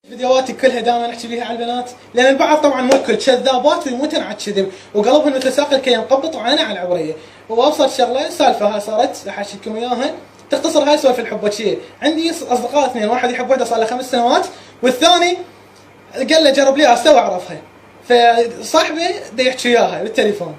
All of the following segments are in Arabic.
فيديوهاتي كلها دائما احكي بيها على البنات، لان البعض طبعا مو الكل كذابات ويموتن على الكذب وقلبهم مثل ساق الكي مقبط وعينه على العبريه. وابسط شغله سالفه هاي صارت احكيكم اياها تختصر هاي سوالف الحب شيء. عندي اصدقاء اثنين، واحد يحب وحده صار له 5 سنوات والثاني قال له جرب لي استوى اعرفها. فصاحبي دا يحكي وياها بالتليفون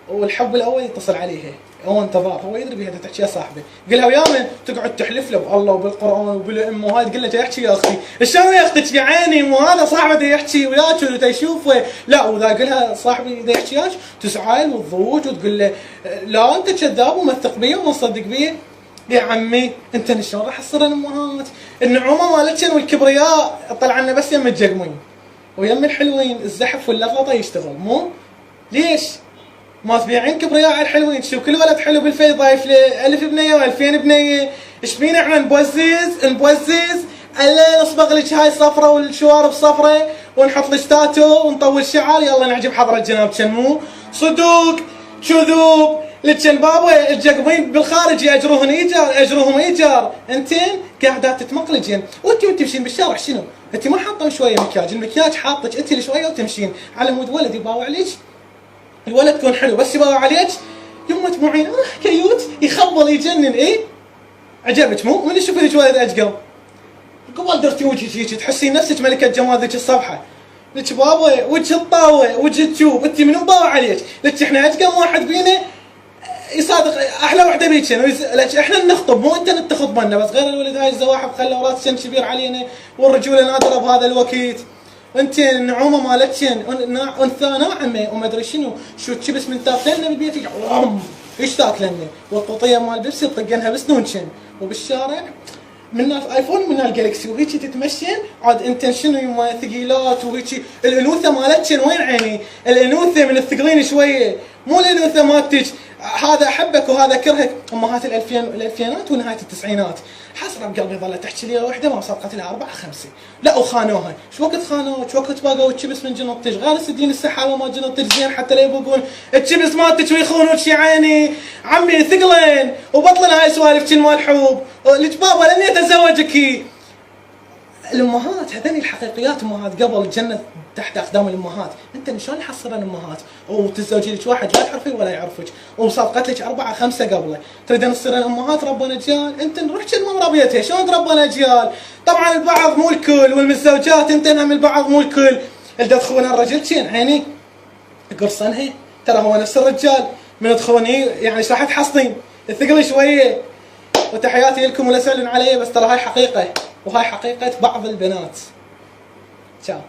والحب الاول يتصل عليها، هو انتظار، هو يدري بها تحكي يا صاحبي، قال لها ويا من تقعد تحلف له بالله وبالقران وبالام وهاي، تقول له جاي يحكي يا اختي، شلون يا اختك يا عيني مو هذا صاحبه دا يحكي وياك ودا يشوفه، لا وذا قال لها صاحبي دا يحكي وياك تزعل وتضوج وتقول له لا انت كذاب وما تثق بيه وما تصدق بيه. يا عمي انت شلون راح تصير الامهات؟ النعومه مالتشن والكبرياء طلع لنا بس يم الجقمين ويم الحلوين الزحف واللغطه يشتغل، مو ليش؟ ما تبيعين كبرياء على الحلوين، شوف كل ولد حلو بالفيض ضايف له 1000 بنيه و2000 بنيه، ايش بينا احنا نبوزز الا نصبغ لك هاي صفرة والشوارب صفرة ونحط لك تاتو ونطول شعر يلا نعجب حضرة جناب مو صدوق كذوب لكن بابا الجقمين بالخارج اجروهم ايجار، انتين قاعدات تتمقلجين وانتي تمشين بالشارع شنو؟ انتي ما حاطه شويه مكياج، المكياج حاطك انتي شويه وتمشين على مود ولد يباوع عليك، الولد تكون حلو بس يباوع عليك يمه تبوعين كيوت يخبل يجنن ايه؟ عجبك مو؟ من يشوف لك ولد اجقل؟ قبل درتي وجهك هيك تحسين نفسك ملكه جمال ذيك الصفحه. لك بابا وجه الطاوه وجه التوب انت منو باوع عليك؟ لك احنا اجقل واحد بينا يصادق احلى وحده بيك لك احنا نخطب مو انت تخطب لنا، بس غير الولد هاي الزواحف خلوا راسك كبير علينا والرجوله نادره بهذا الوقت. انت النعومه مالتشن انثى ناعمه وما ادري شنو شو تشبس من تاكلنا بالبيت ايش تاكلنا والقطيه مال بيبسي تطقنها بسنونشن وبالشارع من ايفون من الجالكسي وهيك تتمشين عاد انت شنو يما ثقيلات وهيك. الانوثه مالتشن وين عيني؟ الانوثه من الثقلين شويه مو الانوثه مالتك هذا احبك وهذا كرهك. امهات الالفينات ونهايه التسعينات حسره بقلبي ظلت تحكي لي وحده ما صدقت لها 4 5 لا وخانوها. شو وقت خانوها؟ شو وقت باقوا تشبس من جنطتك؟ غير السدين السحابه ما جنطتك زين حتى لا يبقون التشبس مالتك ويخونوك يا عيني. عمي ثقلين وبطلنا هاي سوالف مال حب لك بابا لاني اتزوجك. الامهات هذني الحقيقيات امهات قبل الجنه تحت اقدام الامهات. انت شلون يحصلن امهات وتتزوجي لك واحد لا تعرفيه ولا يعرفك وصادقت لك 4 5 قبله تريدين تصيرين امهات ربنا اجيال. انت نروح كل ما ربيتها شلون تربون اجيال؟ طبعا البعض مو الكل والمتزوجات انت هم البعض مو الكل اللي تخون الرجل شين عيني قرصنها ترى هو نفس الرجال من تخوني يعني ايش راح تحصلين؟ الثقل شويه. وتحياتي لكم ولا سألون علي بس ترى هاي حقيقه وهاي حقيقه بعض البنات. تشاو.